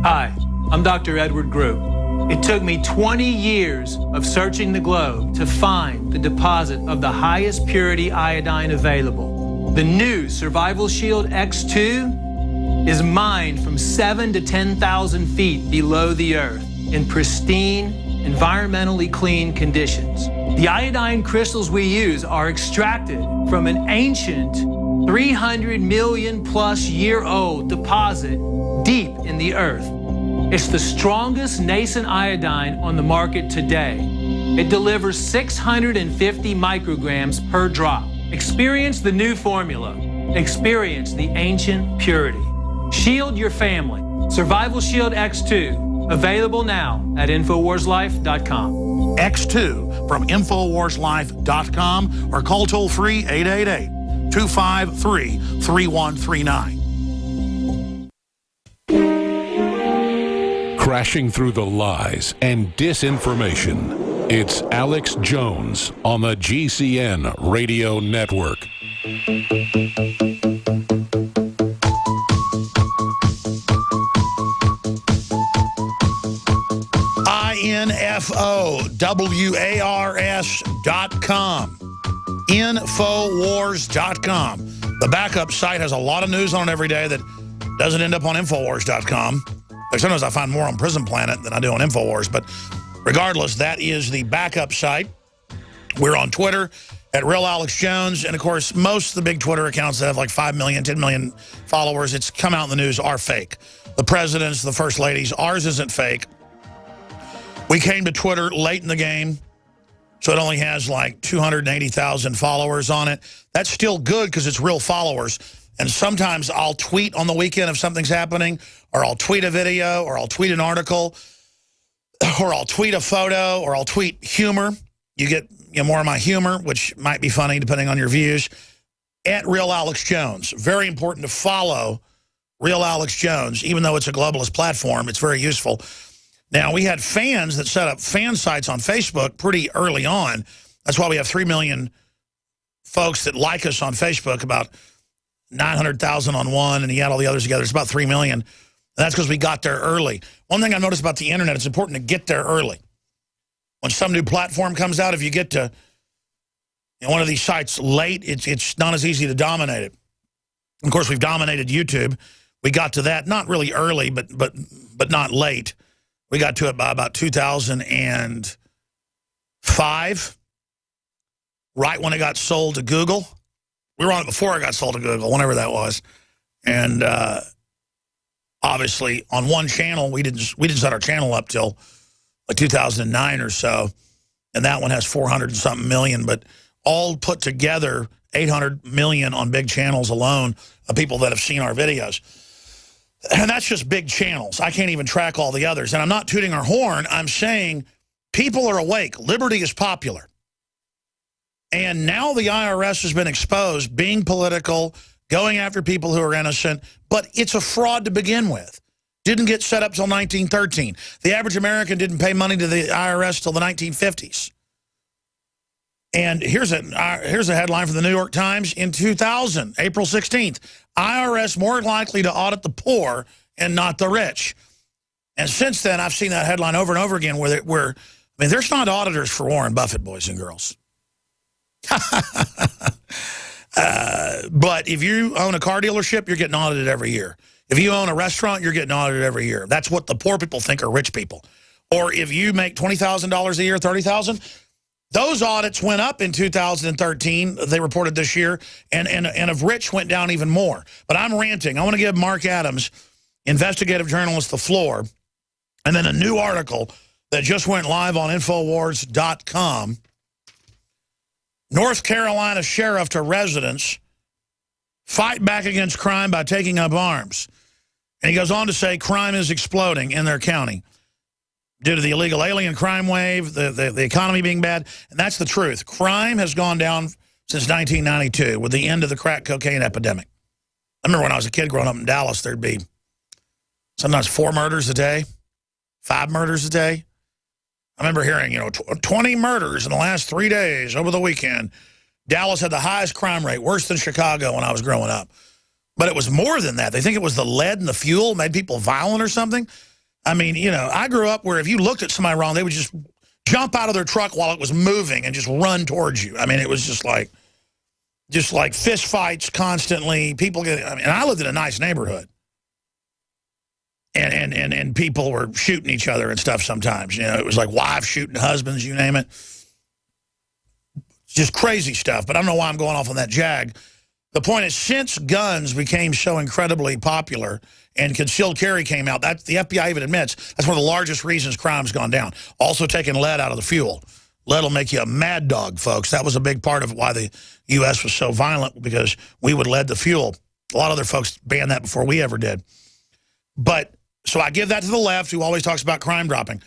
Hi, I'm Dr. Edward Group. It took me 20 years of searching the globe to find the deposit of the highest purity iodine available. The new Survival Shield X2 is mined from 7,000 to 10,000 feet below the earth in pristine, environmentally clean conditions. The iodine crystals we use are extracted from an ancient 300 million plus year old deposit deep in the earth. It's the strongest nascent iodine on the market today. It delivers 650 micrograms per drop. Experience the new formula. Experience the ancient purity. Shield your family. Survival Shield X2. Available now at InfoWarsLife.com. X2 from InfoWarsLife.com or call toll-free 888-253-3139. Crashing through the lies and disinformation. It's Alex Jones on the GCN Radio Network. InfoWars.com. Infowars.com. The backup site has a lot of news on it every day that doesn't end up on Infowars.com. Sometimes I find more on Prison Planet than I do on Infowars, but regardless, that is the backup site. We're on Twitter at Real Alex Jones, and of course, most of the big Twitter accounts that have like 5 million, 10 million followers, it's come out in the news, are fake. The presidents, the first ladies, ours isn't fake. We came to Twitter late in the game, so it only has like 280,000 followers on it. That's still good because it's real followers. And sometimes I'll tweet on the weekend if something's happening, or I'll tweet a video, or I'll tweet an article, or I'll tweet a photo, or I'll tweet humor. You get more of my humor, which might be funny depending on your views, at Real Alex Jones. Very important to follow Real Alex Jones, even though it's a globalist platform. It's very useful. Now, we had fans that set up fan sites on Facebook pretty early on. That's why we have 3 million folks that like us on Facebook, about 900,000 on one, and you add all the others together, it's about 3 million. And that's because we got there early. One thing I noticed about the internet, it's important to get there early. When some new platform comes out, if you get to one of these sites late, it's not as easy to dominate it. Of course, we've dominated YouTube. We got to that, not really early, but not late. We got to it by about 2005, right when it got sold to Google. We were on it before it got sold to Google, whenever that was. And obviously, on one channel, we didn't set our channel up till like 2009 or so. And that one has 400 and something million. But all put together, 800 million on big channels alone of people that have seen our videos. And that's just big channels. I can't even track all the others. And I'm not tooting our horn. I'm saying people are awake. Liberty is popular. And now the IRS has been exposed, being political, going after people who are innocent, but it's a fraud to begin with. Didn't get set up till 1913. The average American didn't pay money to the IRS till the 1950s. And here's a headline from the New York Times in 2000, April 16th. IRS more likely to audit the poor and not the rich. And since then, I've seen that headline over and over again where I mean, there's not auditors for Warren Buffett, boys and girls. But if you own a car dealership, you're getting audited every year. If you own a restaurant, you're getting audited every year. That's what the poor people think are rich people. Or if you make $20,000 a year, $30,000, those audits went up in 2013. They reported this year, and of rich went down even more. But I'm ranting. I want to give Mark Adams, investigative journalist, the floor, and then a new article that just went live on Infowars.com. North Carolina sheriff to residents fight back against crime by taking up arms. And he goes on to say crime is exploding in their county due to the illegal alien crime wave, the economy being bad. And that's the truth. Crime has gone down since 1992 with the end of the crack cocaine epidemic. I remember when I was a kid growing up in Dallas, there'd be sometimes 4 murders a day, 5 murders a day. I remember hearing, 20 murders in the last 3 days over the weekend. Dallas had the highest crime rate, worse than Chicago when I was growing up. But it was more than that. They think it was the lead and the fuel made people violent or something. I mean, you know, I grew up where if you looked at somebody wrong, they would just jump out of their truck while it was moving and just run towards you. I mean, it was just like fist fights constantly. People get, I mean, and I lived in a nice neighborhood. And people were shooting each other and stuff sometimes. You know, it was like wives shooting husbands, you name it. Just crazy stuff. But I don't know why I'm going off on that jag. The point is, since guns became so incredibly popular and concealed carry came out, that the FBI even admits that's one of the largest reasons crime's gone down. Also taking lead out of the fuel. Lead will make you a mad dog, folks. That was a big part of why the U.S. was so violent, because we would lead the fuel. A lot of other folks banned that before we ever did. But so I give that to the left, who always talks about crime dropping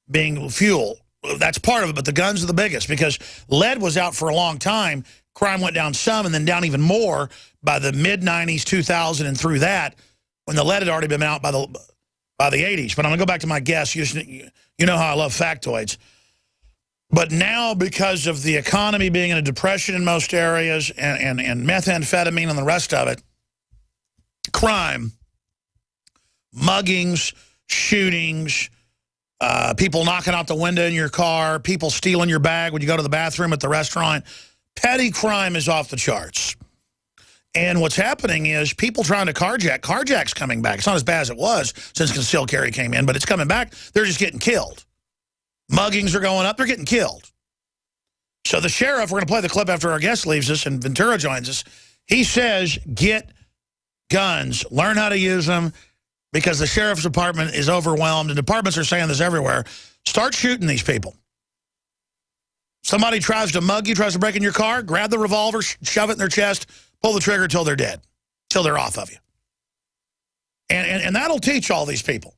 being fuel. That's part of it, but the guns are the biggest, because lead was out for a long time. Crime went down some and then down even more by the mid-90s, 2000, and through that, when the lead had already been out by the 80s. But I'm going to go back to my guess. You know how I love factoids. But now, because of the economy being in a depression in most areas and methamphetamine and the rest of it, crime, muggings, shootings, people knocking out the window in your car, people stealing your bag when you go to the bathroom at the restaurant. Petty crime is off the charts. And what's happening is people trying to carjack. Carjack's coming back. It's not as bad as it was since concealed carry came in, but it's coming back. They're just getting killed. Muggings are going up. They're getting killed. So the sheriff, we're going to play the clip after our guest leaves us and Ventura joins us. He says, get guns, learn how to use them, because the sheriff's department is overwhelmed, and departments are saying this everywhere. Start shooting these people. Somebody tries to mug you, tries to break in your car, grab the revolver, shove it in their chest, pull the trigger till they're dead, till they're off of you. And that'll teach all these people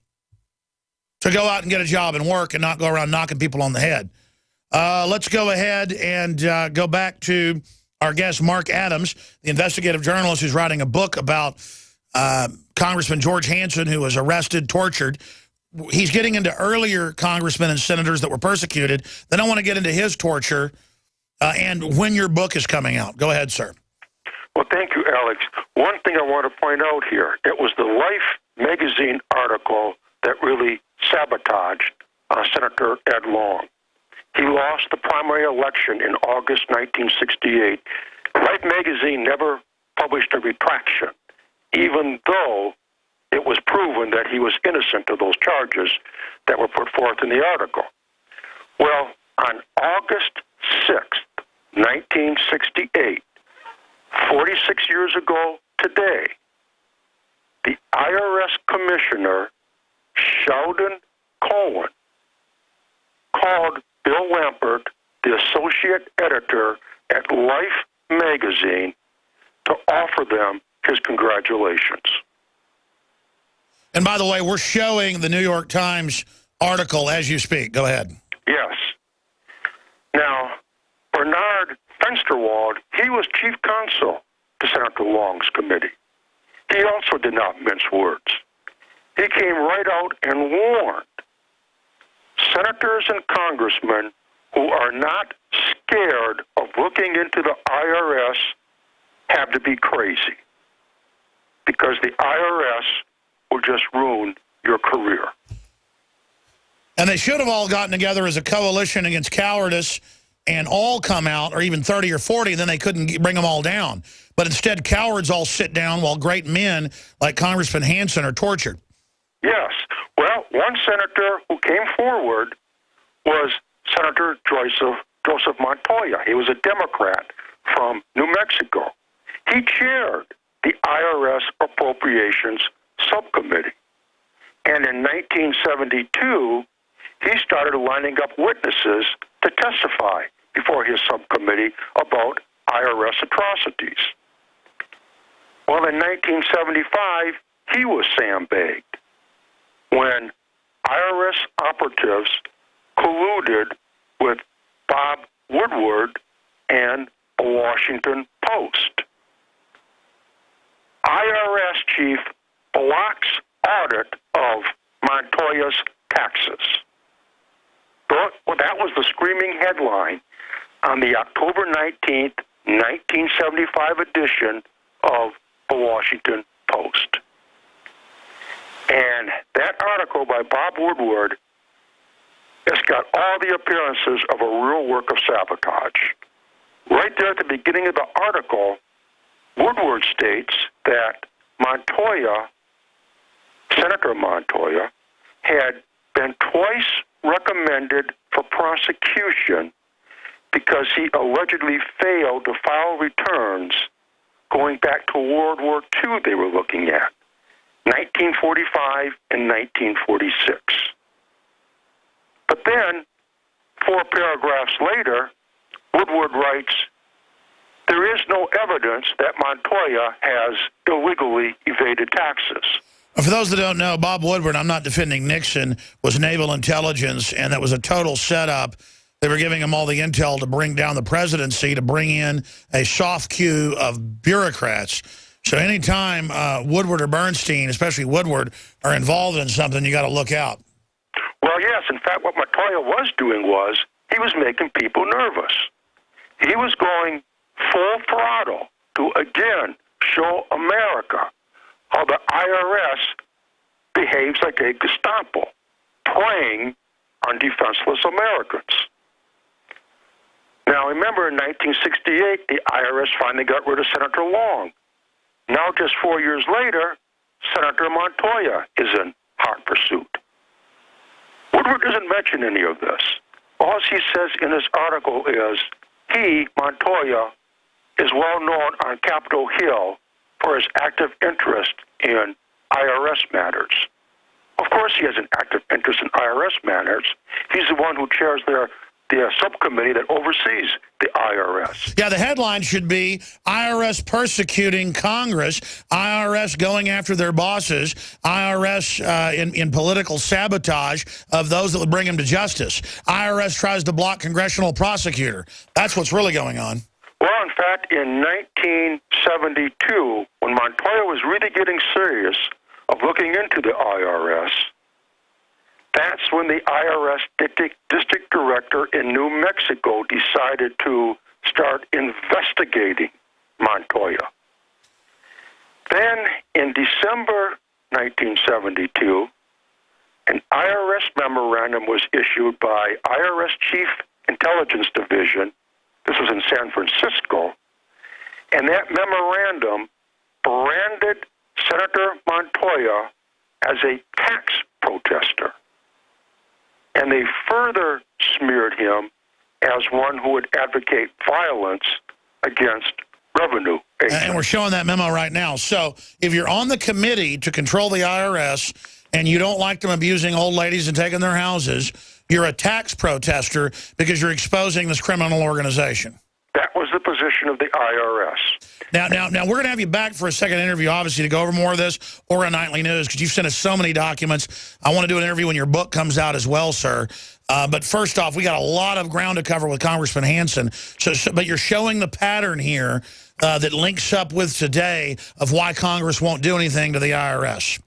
to go out and get a job and work and not go around knocking people on the head. Let's go ahead and go back to our guest, Mark Adams, the investigative journalist who's writing a book about Congressman George Hansen, who was arrested, tortured. He's getting into earlier congressmen and senators that were persecuted. Then I want to get into his torture and when your book is coming out. Go ahead, sir. Well, thank you, Alex. One thing I want to point out here, it was the Life magazine article that really sabotaged Senator Ed Long. He lost the primary election in August 1968. Life magazine never published a retraction, even though it was proven that he was innocent of those charges that were put forth in the article. Well, on August 6th, 1968, 46 years ago today, the IRS Commissioner, Sheldon Cohen, called Bill Lampert, the associate editor at Life magazine, to offer them his congratulations. And by the way, we're showing the New York Times article as you speak. Go ahead. Yes. Now, Bernard Fensterwald, he was chief counsel to Senator Long's committee. He also did not mince words. He came right out and warned senators and congressmen who are not scared of looking into the IRS have to be crazy, because the IRS will just ruin your career. And they should have all gotten together as a coalition against cowardice and all come out, or even 30 or 40, and then they couldn't bring them all down. But instead, cowards all sit down while great men like Congressman Hansen are tortured. Yes. Well, one senator who came forward was Senator Joseph Montoya. He was a Democrat from New Mexico. He chaired the IRS Appropriations Subcommittee. And in 1972, he started lining up witnesses to testify before his subcommittee about IRS atrocities. Well, in 1975, he was sandbagged when IRS operatives colluded with Bob Woodward and the Washington Post. IRS chief blocks audit of Montoya's taxes. Well, that was the screaming headline on the October 19th, 1975 edition of the Washington Post. And that article by Bob Woodward has got all the appearances of a real work of sabotage. Right there at the beginning of the article, Woodward states that Montoya, Senator Montoya, had been twice recommended for prosecution because he allegedly failed to file returns going back to World War II they were looking at, 1945 and 1946. But then, 4 paragraphs later, Woodward writes, there is no evidence that Montoya has illegally evaded taxes. For those that don't know, Bob Woodward, I'm not defending Nixon, was naval intelligence, and that was a total setup. They were giving him all the intel to bring down the presidency, to bring in a soft queue of bureaucrats. So anytime Woodward or Bernstein, especially Woodward, are involved in something, you got to look out. Well, yes. In fact, what Montoya was doing was he was making people nervous. He was going full throttle to, again, show America how the IRS behaves like a Gestapo, preying on defenseless Americans. Now, remember, in 1968, the IRS finally got rid of Senator Long. Now, just 4 years later, Senator Montoya is in hot pursuit. Woodward doesn't mention any of this. All he says in this article is he, Montoya, is well known on Capitol Hill for his active interest in IRS matters. Of course he has an active interest in IRS matters. He's the one who chairs the subcommittee that oversees the IRS. Yeah, the headline should be IRS persecuting Congress, IRS going after their bosses, IRS in political sabotage of those that would bring him to justice. IRS tries to block congressional prosecutor. That's what's really going on. Well, in fact, in 1972, when Montoya was really getting serious of looking into the IRS, that's when the IRS district director in New Mexico decided to start investigating Montoya. Then, in December 1972, an IRS memorandum was issued by IRS Chief Intelligence Division. This was in San Francisco. And that memorandum branded Senator Montoya as a tax protester. And they further smeared him as one who would advocate violence against revenue agents. And we're showing that memo right now. So if you're on the committee to control the IRS and you don't like them abusing old ladies and taking their houses, you're a tax protester because you're exposing this criminal organization. That was the position of the IRS. Now, we're going to have you back for a second interview, obviously, to go over more of this, or a nightly news, because you've sent us so many documents. I want to do an interview when your book comes out as well, sir. But first off, we got a lot of ground to cover with Congressman Hansen. But you're showing the pattern here that links up with today of why Congress won't do anything to the IRS.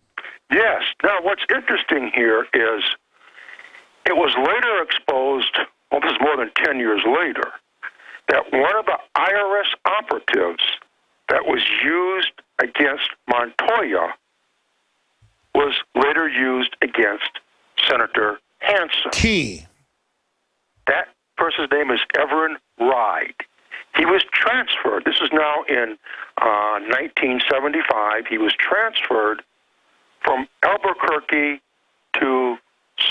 Yes. Now, what's interesting here is it was later exposed, well, this is more than 10 years later, that one of the IRS operatives that was used against Montoya was later used against Senator Hansen. Key. That person's name is Everin Ride. He was transferred. This is now in 1975. He was transferred from Albuquerque to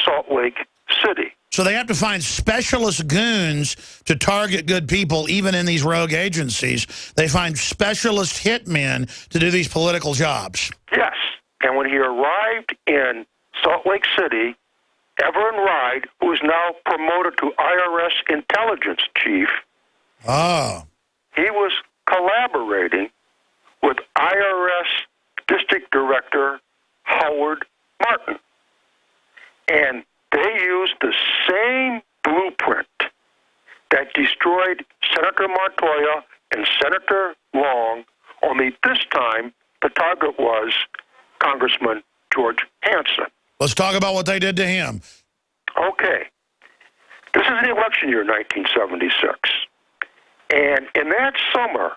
Salt Lake City. So they have to find specialist goons to target good people, even in these rogue agencies. They find specialist hitmen to do these political jobs. Yes. And when he arrived in Salt Lake City, Everin Ride, who is now promoted to IRS intelligence chief, he was collaborating with IRS District Director Howard Martin. And they used the same blueprint that destroyed Senator Montoya and Senator Long, only this time the target was Congressman George Hansen. Let's talk about what they did to him. Okay. This is the election year, 1976. And in that summer,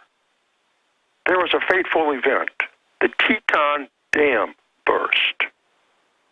there was a fateful event. The Teton Dam burst.